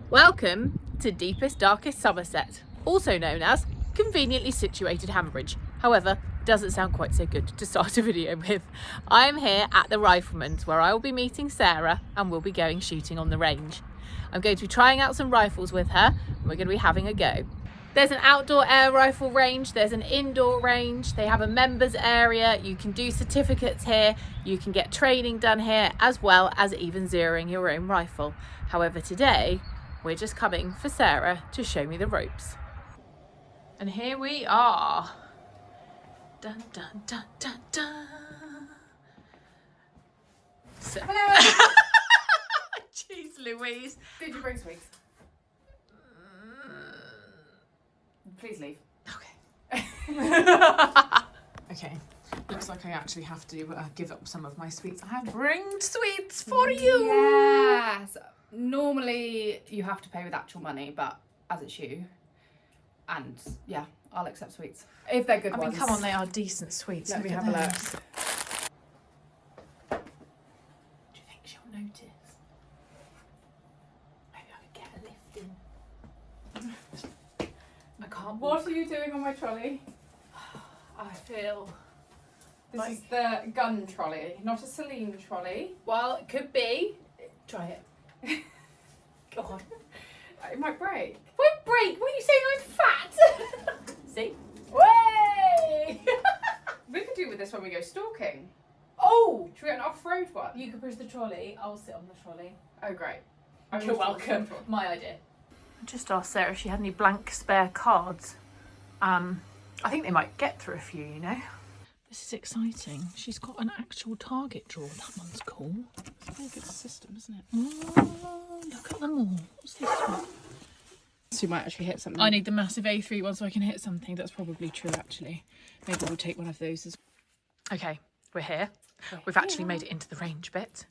Welcome to deepest, darkest Somerset, also known as conveniently situated Hambridge. However, doesn't sound quite so good to start a video with. I'm here at the Rifleman's where I will be meeting Sarah and we'll be going shooting on the range. I'm going to be trying out some rifles with her and we're going to be having a go. There's an outdoor air rifle range, there's an indoor range, they have a members area, you can do certificates here, you can get training done here, as well as even zeroing your own rifle. However, today, we're just coming for Sarah to show me the ropes. And here we are. Dun, dun, dun, dun, dun. So Hello. Jeez Louise. Did you bring sweets? Please leave. Okay. Okay. Looks like I actually have to give up some of my sweets. I bring sweets for you. Yes. Normally you have to pay with actual money, but as it's you, and yeah, I'll accept sweets if they're good I mean, ones. come on, they are decent sweets. Let me Look have at a look. those. Do you think she'll notice? Maybe I could get a lift in. I can't. What are you doing on my trolley? I feel. This Like- is the gun trolley, not a Celine trolley. Well, it could be. Try it. Go on. It might break. Won't break. What are you saying? I'm fat. See? Way! We could do with this when we go stalking. Oh, Should we get an off-road one? you can push the trolley. I'll sit on the trolley. Oh, great. You're welcome. My idea. I just asked Sarah if she had any blank spare cards. I think they might get through a few, you know. This is exciting. She's got an actual target drawer. That one's cool. It's a very good system, isn't it? Oh, look at them all. What's this one? So you might actually hit something. I need the massive A3 one so I can hit something. That's probably true, actually. Maybe we'll take one of those as well. Okay, we're here. We've actually made it into the range bit.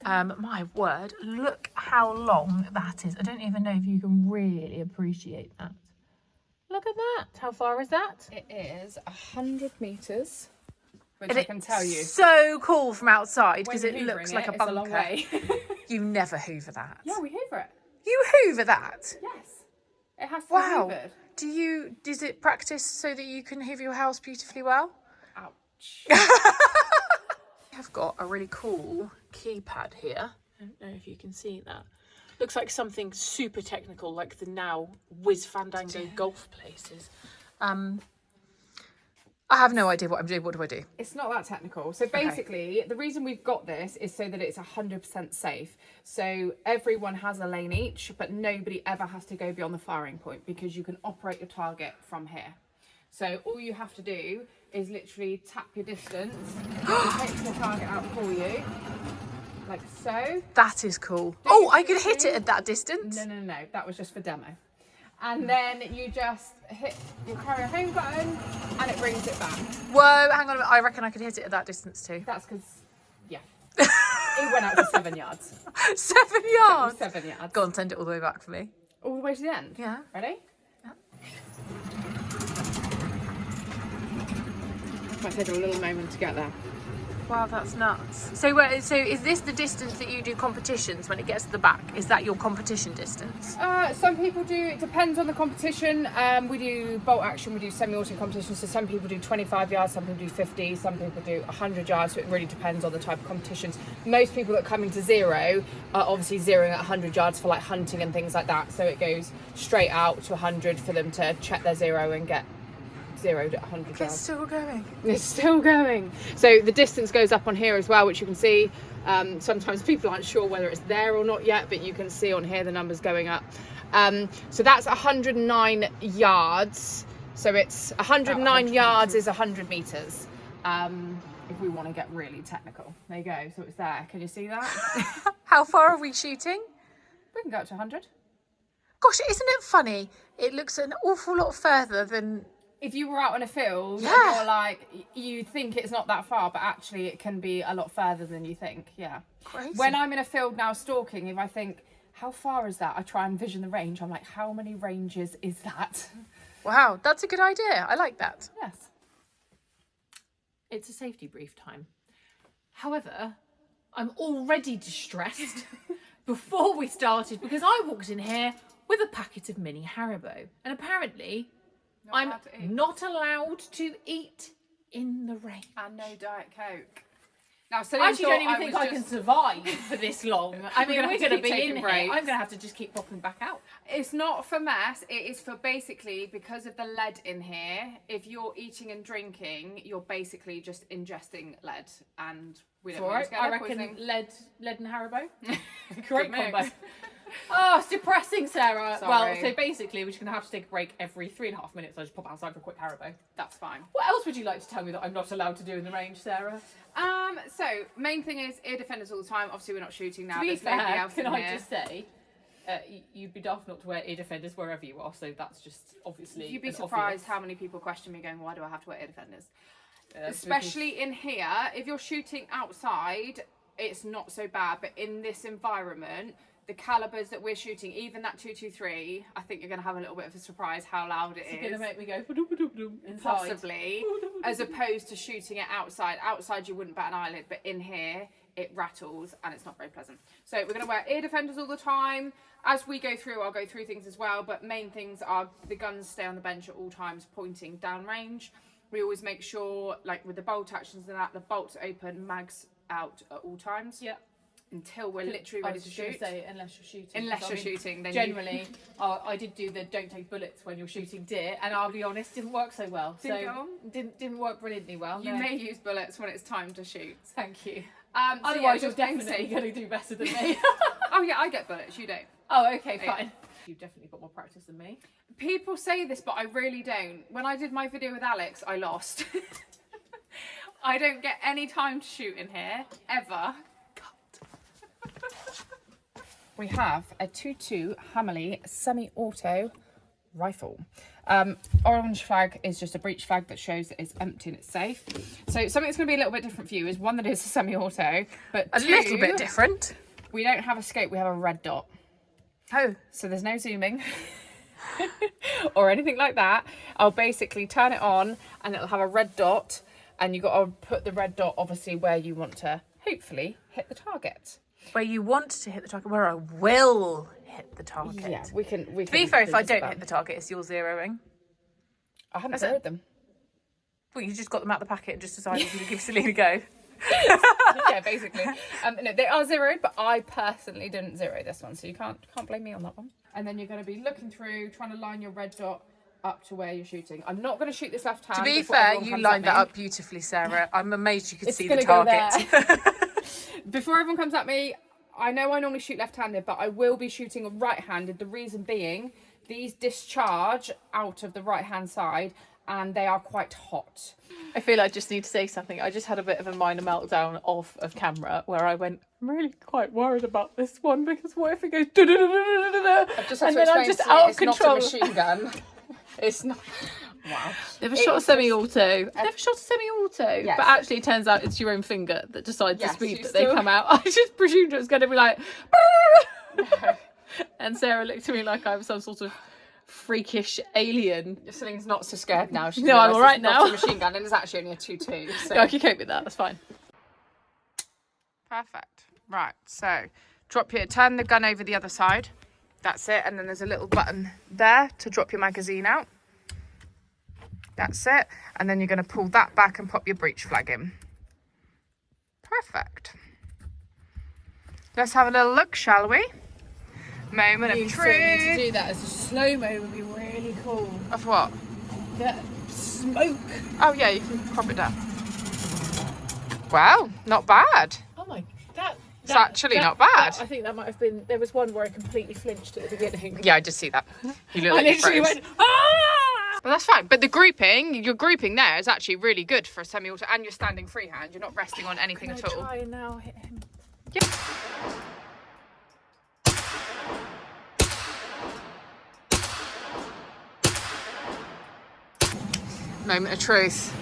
My word, look how long that is. I don't even know if you can really appreciate that. Look at that. How far is that? It is 100 metres, which And I can tell you. so cool from outside because When it you're looks hoovering like a it's bunker. long way. You never hoover that. Yeah, we hoover it. You hoover that? Yes. It has to Wow. be hoovered. Is it practice so that you can hoover your house beautifully well? Ouch. I've got a really cool keypad here. I don't know if you can see that. Looks like something super technical, like the now Whiz Fandango golf places. I have no idea what I'm doing. What do I do? It's not that technical. So basically, the reason we've got this is so that it's 100% safe. So everyone has a lane each, but nobody ever has to go beyond the firing point because you can operate your target from here. So all you have to do is literally tap your distance. It takes the target out for you, like so. That is cool. Don't you I see could it hit it too? at that distance. No, that was just for demo. And then you just hit your carry home button and it brings it back. Whoa, hang on a minute. I reckon I could hit it at that distance too. That's because, yeah, it went out to 7 yards. 7 yards. 7 yards. Go on, send it all the way back for me. All the way to the end? Yeah. Ready? Yeah. Might take a little moment to get there. Wow, that's nuts. So is this the distance that you do competitions when it gets to the back? Is that your competition distance? Some people do, it depends on the competition. We do bolt action, we do semi-auto competitions. So some people do 25 yards, some people do 50, some people do 100 yards. So it really depends on the type of competitions. Most people that come into zero are obviously zeroing at 100 yards for like hunting and things like that. So it goes straight out to 100 for them to check their zero and get zeroed at 100 It's yards. still going. It's still going. So the distance goes up on here as well, which you can see. Sometimes people aren't sure whether it's there or not yet, but you can see on here the numbers going up. So that's 109 yards. So it's 109 yards is 100 metres. If we want to get really technical. There you go. So it's there. Can you see that? How far are we shooting? We can go up to 100. Gosh, isn't it funny? It looks an awful lot further than... If you were out in a field, Yeah. you're like, you think it's not that far, but actually it can be a lot further than you think. Yeah. Crazy. When I'm in a field now stalking, if I think, how far is that? I try and vision the range. I'm like, how many ranges is that? Wow, that's a good idea. I like that. Yes. It's a safety brief time. However, I'm already distressed before we started because I walked in here with a packet of mini Haribo, and apparently I'm not allowed to eat in the rain. And no Diet Coke. Now, so I actually don't even think I can survive for this long. I mean, we're going to be in here. I'm going to have to just keep popping back out. It's not for mess. It is for basically, because of the lead in here, if you're eating and drinking, you're basically just ingesting lead. And we don't want to get I reckon lead and Haribo. Great combo. Oh, it's depressing, Sarah. Sorry. Well, so basically, we're just going to have to take a break every 3.5 minutes. I just pop outside for a quick Haribo. That's fine. What else would you like to tell me that I'm not allowed to do in the range, Sarah? So main thing is ear defenders all the time. Obviously, we're not shooting now. To be There's nobody fair, else can in I here. just say, you'd be daft not to wear ear defenders wherever you are. So that's just obviously. You'd be an surprised obvious. how many people question me, going, "Why do I have to wear ear defenders?" Because Especially in here, if you're shooting outside, it's not so bad. But in this environment, the calibers that we're shooting, even that 223, I think you're going to have a little bit of a surprise how loud it is. It's going to make me go inside. Possibly, as opposed to shooting it outside. Outside, you wouldn't bat an eyelid, but in here, it rattles and it's not very pleasant. So we're going to wear ear defenders all the time. As we go through, I'll go through things as well, but main things are the guns stay on the bench at all times, pointing downrange. We always make sure, like with the bolt actions and that, the bolts open, mags out at all times. Yeah. Until we're literally ready to shoot. Say, unless you're shooting. Unless you're shooting, then generally, I did do the don't take bullets when you're shooting deer, and I'll be honest, didn't work so well. Didn't work brilliantly well. You may use bullets when it's time to shoot. Thank you. Otherwise, you're definitely going to do better than me. Oh yeah, I get bullets. You don't. Oh, okay, fine. You've definitely got more practice than me. People say this, but I really don't. When I did my video with Alex, I lost. I don't get any time to shoot in here ever. We have a 2.2 Hammerley semi-auto rifle. Orange flag is just a breech flag that shows that it's empty and it's safe. So something that's going to be a little bit different for you is one that is a semi-auto, but a little bit different. We don't have a scope, we have a red dot. Oh. So there's no zooming or anything like that. I'll basically turn it on and it'll have a red dot, and you've got to put the red dot obviously where you want to hopefully hit the target. Where you want to hit the target, where I will hit the target. Yeah, we can. To be fair, if I don't hit the target, it's your zeroing. I haven't zeroed them. Well, you just got them out of the packet and just decided to give Celine a go. Yeah, basically. No, they are zeroed, but I personally didn't zero this one, so you can't blame me on that one. And then you're going to be looking through, trying to line your red dot up to where you're shooting. I'm not going to shoot this left hand. To be fair, you lined that up beautifully, Sarah. I'm amazed you could see the target. Before everyone comes at me, I know I normally shoot left-handed, but I will be shooting right-handed. The reason being, these discharge out of the right-hand side, and they are quite hot. I feel I just need to say something. I just had a bit of a minor meltdown off of camera where I went, I'm really quite worried about this one because what if it goes I've just had to explain just to out you, of it's control. not a machine gun. It's not. Wow. Never shot a semi-auto. Never shot a semi-auto. Yes. But actually, it turns out it's your own finger that decides the Yes, speed you that they still- come out. I just presumed it was going to be like... And Sarah looked at me like I was some sort of freakish alien. Celine's not so scared now. She's No, I'm all right it's now. Not a machine gun, and it's actually only a 2.2. So. Yeah, I can cope with that. That's fine. Perfect. Right, so turn the gun over the other side. That's it. And then there's a little button there to drop your magazine out. That's it. And then you're going to pull that back and pop your breech flag in. Perfect. Let's have a little look, shall we? Moment of truth. To do that as a slow-mo would be really cool. Of what? The smoke. Oh, yeah, you can pop it down. Wow, not bad. Oh my... It's actually not bad. I think that might have been... There was one where I completely flinched at the beginning. Yeah, I did see that. You look I like you literally froze. went... Ah! But that's fine. But the grouping, your grouping there is actually really good for a semi-auto, and you're standing freehand. You're not resting on anything at all. Try and now hit him. Yeah. Moment of truth.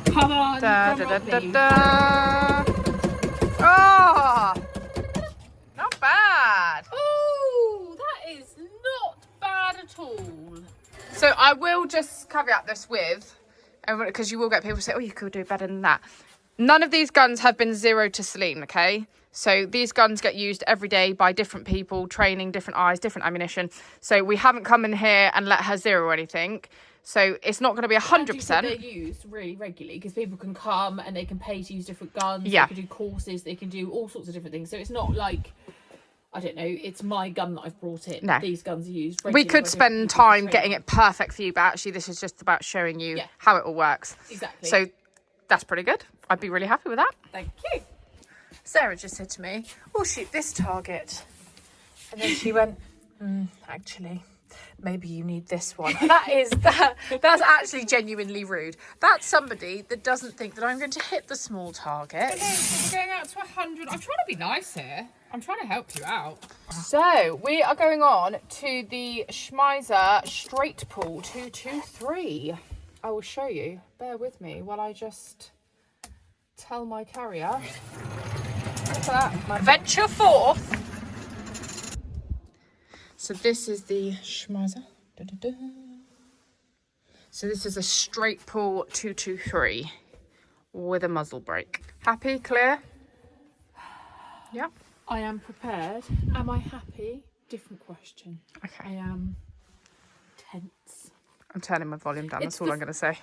Come on, Da, drum da, roll, da, please. da. Oh, not bad. Oh, that is not bad at all. So I will just caveat this with, because you will get people say, oh, you could do better than that. None of these guns have been zeroed to Celine, okay? So these guns get used every day by different people, training, different eyes, different ammunition. So we haven't come in here and let her zero anything. So it's not going to be 100%. They're used really regularly because people can come and they can pay to use different guns. Yeah. They can do courses. They can do all sorts of different things. So it's not like, I don't know, it's my gun that I've brought in. No. These guns are used We regularly could by spend different people time for getting training. it perfect for you, but actually this is just about showing you Yeah. how it all works. Exactly. So that's pretty good. I'd be really happy with that. Thank you. Sarah just said to me, we'll shoot this target. And then she went, actually, maybe you need this one. That's actually genuinely rude. That's somebody that doesn't think that I'm going to hit the small target. Okay, so we're going out to 100. I'm trying to be nice here. I'm trying to help you out. So we are going on to the Schmeiser straight pull 223. I will show you. Bear with me while I just tell my carrier. Look at that. My venture forth. So this is the Schmeiser. So this is a straight pull 223 with a muzzle brake. Happy, clear? Yeah. I am prepared. Am I happy? Different question. Okay. I am tense. I'm turning my volume down. That's all I'm going to say.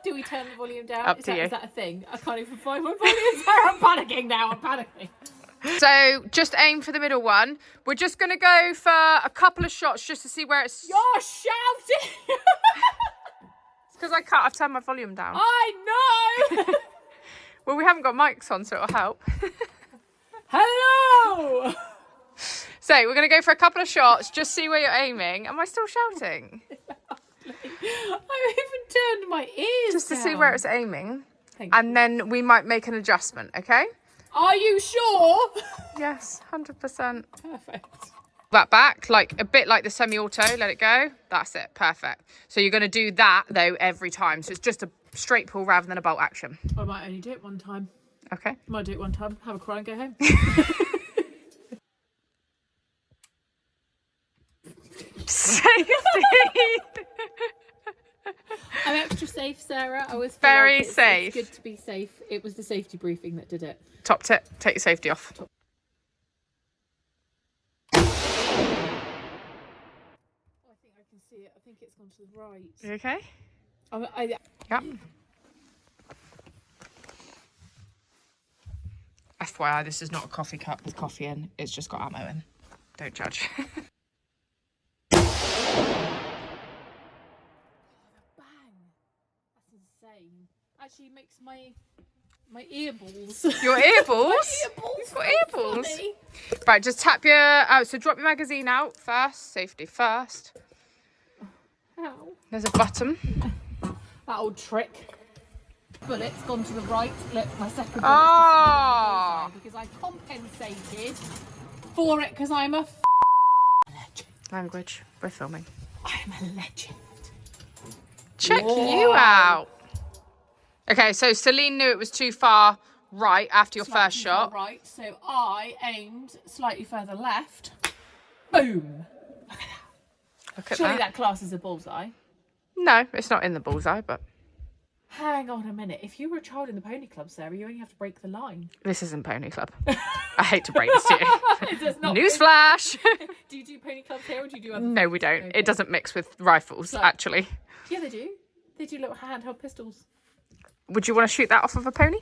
Do we turn the volume down? Up to you. Is that a thing? I can't even find my volume. I'm panicking now. I'm panicking. So just aim for the middle one. We're just going to go for a couple of shots just to see where it's... You're shouting. It's because I can't. I've turned my volume down. I know. Well, we haven't got mics on, so it'll help. Hello. So we're going to go for a couple of shots, just see where you're aiming. Am I still shouting? I even turned my ears Just to down. see where it's aiming. Thank And then we might make an adjustment, okay? Are you sure? Yes, 100%. Perfect. That back, like a bit like the semi-auto, let it go. That's it, perfect. So you're going to do that, though, every time. So it's just a straight pull rather than a bolt action. I might only do it one time. Okay. Might do it one time, have a cry and go home. Safety. I'm extra safe, Sarah. I always feel Very like safe. It's good to be safe. It was the safety briefing that did it. Top tip, take your safety off. I think I can see it. I think it's gone to the right. You okay? Yeah. Yep. FYI, this is not a coffee cup with coffee in. It's just got ammo in. Don't judge. Bang! That's insane. Actually, it makes my ear balls. Your ear balls? My ear balls. You've got ear balls. Funny. Right, just tap your... so drop your magazine out first. Safety first. How? There's a button. That old trick. Bullet's gone to the right. Look, my second bullet's Oh. because I compensated for it because I'm a legend. Language. We're filming. I am a legend. Check Whoa. you out. Okay, so Celine knew it was too far right after your first Slightly shot. right, so I aimed slightly further left. Boom. Look at Surely that. that class is a bullseye. No, it's not in the bullseye, but Hang on a minute. If you were a child in the pony club, Sarah, you only have to break the line. this isn't Pony Club. I hate to break this to you. It does not. Newsflash. Do you do pony clubs here or do you do other No, things? we don't. Okay. It doesn't mix with rifles, So- actually. Yeah, they do. They do little handheld pistols. Would you want to shoot that off of a pony?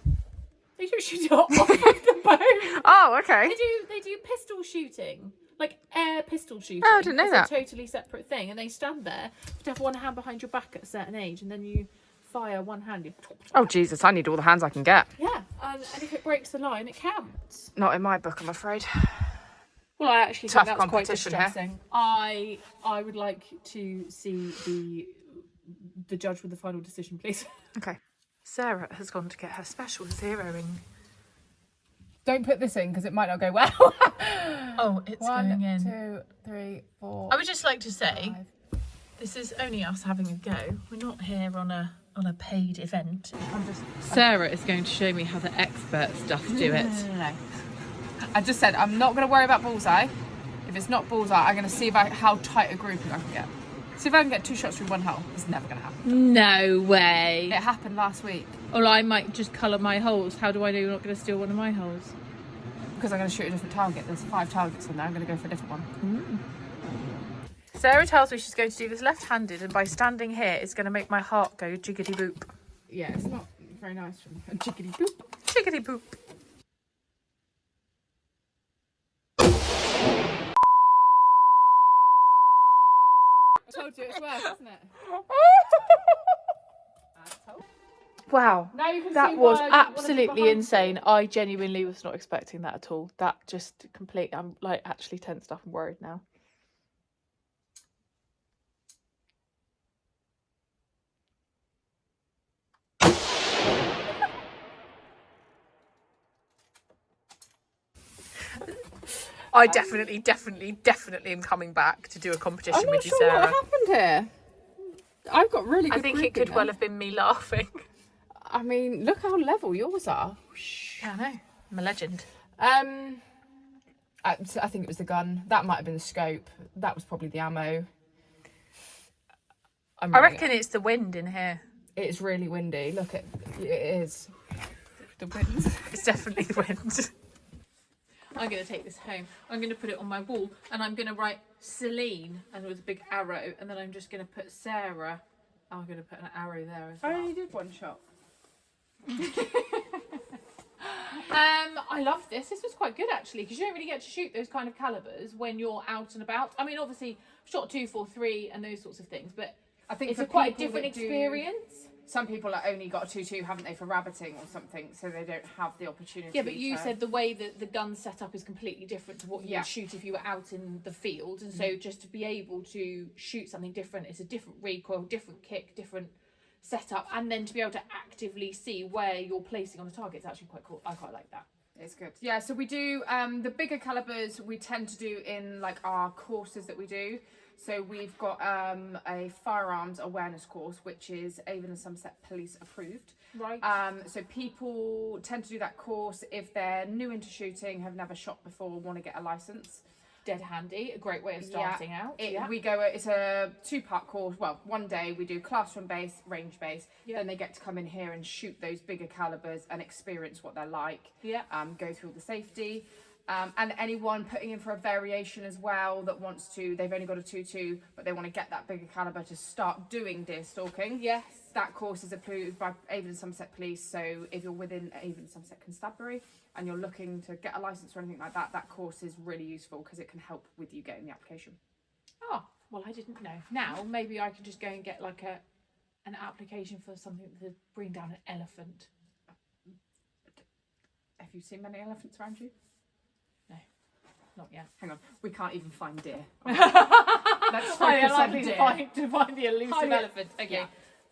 They do shoot it off of the bone. Oh, okay. They do pistol shooting. Like air pistol shooting. Oh, I didn't know It's that. a totally separate thing. And they stand there. You have to have one hand behind your back at a certain age and then you fire one-handed. Oh, Jesus, I need all the hands I can get. Yeah, and if it breaks the line, it counts. Not in my book, I'm afraid. Well, I actually Tough think that's quite competition here. distressing. I would like to see the judge with the final decision, please. Okay. Sarah has gone to get her special zeroing. Don't put this in because it might not go well. Oh, it's going 1, in. 2, 3, 4. I would just like to say, 5. this is only us having a go. We're not here on a paid event. Sarah is going to show me how the expert stuff do it. No. I just said I'm not going to worry about bullseye. If it's not bullseye, I'm going to see how tight a grouping I can get. See if I can get 2 shots through 1 hole. It's never going to happen. No way. It happened last week. Or I might just colour my holes. How do I know you're not going to steal one of my holes? Because I'm going to shoot a different target. There's 5 targets in there. I'm going to go for a different one. Sarah tells me she's going to do this left-handed, and by standing here, it's going to make my heart go jiggity boop. Yeah, it's not very nice from a jiggity boop. Jiggity boop. I told you it's worse, isn't it? Wow, Now you can that see was why I didn't wanna be absolutely behind insane. I genuinely was not expecting that at all. That just completely, I'm like actually tensed up and worried now. I definitely am coming back to do a competition I'm not with you, sure Sarah. what happened here. I've got really good I think it could well have been me laughing. I mean, look how level yours are. Yeah, I know. I'm a legend. I think it was the gun. That might have been the scope. That was probably the ammo. I reckon it's the wind in here. It's really windy. Look, it is. The wind. It's definitely the wind. I'm going to take this home. I'm going to put it on my wall, and I'm going to write Celine, and with a big arrow, and then I'm just going to put Sarah. I'm going to put an arrow there as well. I only did 1 shot. I loved this. This was quite good actually, because you don't really get to shoot those kind of calibers when you're out and about. I mean, obviously, shot 243 and those sorts of things, but I think it's for a quite people different that do- experience. Some people have only got a 2-2, haven't they, for rabbiting or something, so they don't have the opportunity. Yeah, but you to... said the way that the gun setup is completely different to what you Yeah. would shoot if you were out in the field, and so just to be able to shoot something different, it's a different recoil, different kick, different setup, and then to be able to actively see where you're placing on the target is actually quite cool. I quite like that. It's good. Yeah, so we do the bigger calibers we tend to do in like our courses that we do. So we've got a firearms awareness course, which is Avon and Somerset Police approved. Right. So people tend to do that course if they're new into shooting, have never shot before, want to get a license. Dead handy, a great way of starting out. It's a 2-part course. Well, one day we do classroom based, range based. Yeah. Then they get to come in here and shoot those bigger calibers and experience what they're like. Yeah. Go through all the safety. And anyone putting in for a variation as well that wants to, they've only got a 2-2, but they want to get that bigger caliber to start doing deer stalking. Yes. That course is approved by Avon and Somerset Police. So if you're within Avon and Somerset Constabulary and you're looking to get a license or anything like that, that course is really useful because it can help with you getting the application. Oh, well, I didn't know. Now maybe I can just go and get like an application for something to bring down an elephant. Have you seen many elephants around you? No, not yet. Hang on, we can't even find deer. Let's focus on likely deer. to find the elusive Highly- elephant. Okay, yeah.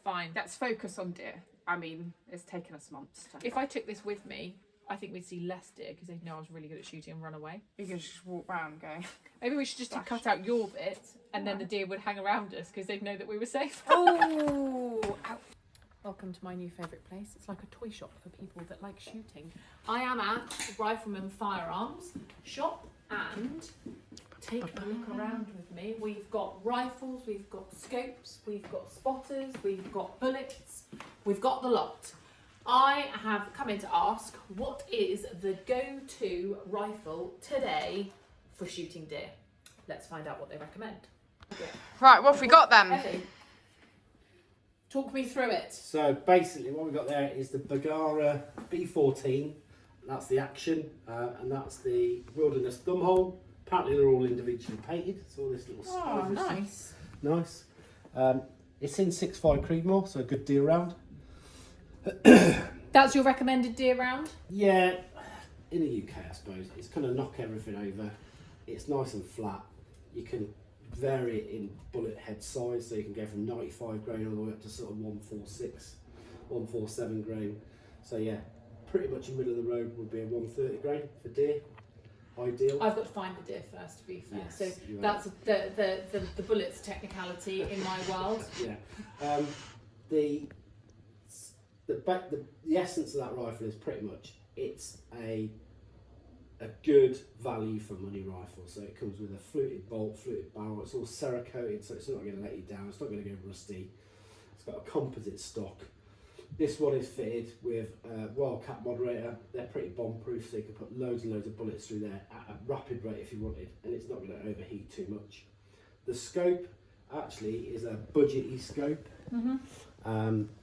fine. Let's focus on deer. I mean, it's taken us months. If I took this with me, I think we'd see less deer because they'd know I was really good at shooting and run away. You can just walk around going, Maybe we should just cut out your bit, and then the deer would hang around us because they'd know that we were safe. oh, Welcome to my new favourite place. It's like a toy shop for people that like shooting. I am at Rifleman Firearms shop, and take a look around with me. We've got rifles, we've got scopes, we've got spotters, we've got bullets, we've got the lot. I have come in to ask, what is the go-to rifle today for shooting deer? Let's find out what they recommend. right, what have we got then? Ellie, talk me through it. So basically what we've got there is the Bagara B14, that's the action, and that's the Wilderness Thumbhole. Apparently they're all individually painted, so all this little Oh, stuff. nice. Nice. It's in 6.5 Creedmoor, so a good deer round. That's your recommended deer round? Yeah, in the UK I suppose. It's going to knock everything over. It's nice and flat. You can vary it in bullet head size, so you can go from 95 grain all the way up to sort of 146, 147 grain. So yeah, pretty much in the middle of the road would be a 130 grain for deer. Ideal. I've got to find the deer first, to be fair. Yes, So you are. that's the bullets technicality in my world. Yeah. The essence of that rifle is pretty much it's a a good value for money rifle. So it comes with a fluted bolt, fluted barrel. It's all Cerakoted, so it's not going to let you down. It's not going to go rusty. It's got a composite stock. This one is fitted with a Wildcat moderator. They're pretty bomb-proof, so you can put loads and loads of bullets through there at a rapid rate if you wanted, and it's not going to overheat too much. The scope actually is a budget-y scope.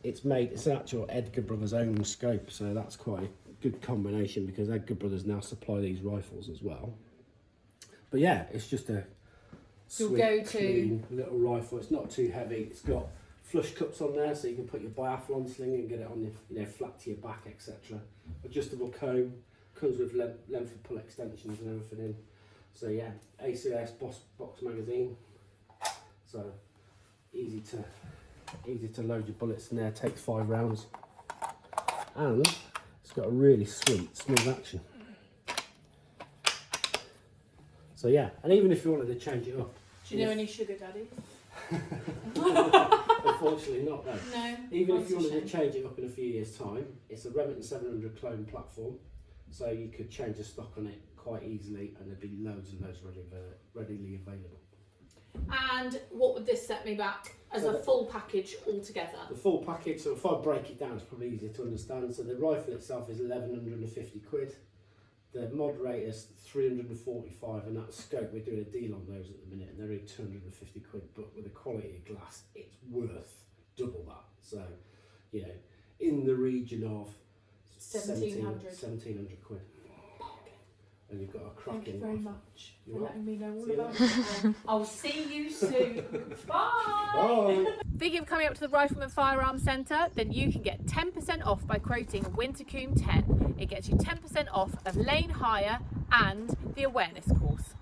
It's an actual Edgar Brothers own scope, so that's quite a good combination because Edgar Brothers now supply these rifles as well. But yeah, it's just a sweet, clean little rifle. It's not too heavy. It's got flush cups on there, so you can put your biathlon sling and get it on your, flat to your back, etc. Adjustable comb, comes with length and pull extensions and everything in. So yeah, ACS box magazine. So easy to load your bullets in there. Takes 5 rounds, and it's got a really sweet smooth action. So yeah, and even if you wanted to change it up. Do you know any sugar daddies? Unfortunately not, no. No. Even if you wanted to change it up in a few years' time, it's a Remington 700 clone platform, so you could change the stock on it quite easily, and there'd be loads and loads readily available. And what would this set me back as a full package altogether? The full package, so if I break it down, it's probably easier to understand. So the rifle itself is 1,150 quid. The moderator is 345, and that scope, we're doing a deal on those at the minute, and they're only 250 quid, but with the quality of glass, it's worth double that. So, in the region of 1,700 quid. And you've got a cracking. Thank you very rifle. much for letting me know all about it. I'll see you soon. Bye! Bye! Thinking of coming up to the Rifleman Firearms Centre? Then you can get 10% off by quoting Wintercoombe 10. It gets you 10% off of lane hire and the awareness course.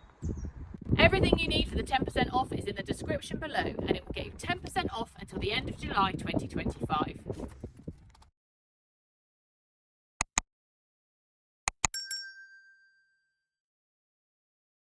Everything you need for the 10% off is in the description below, and it will get you 10% off until the end of July 2025.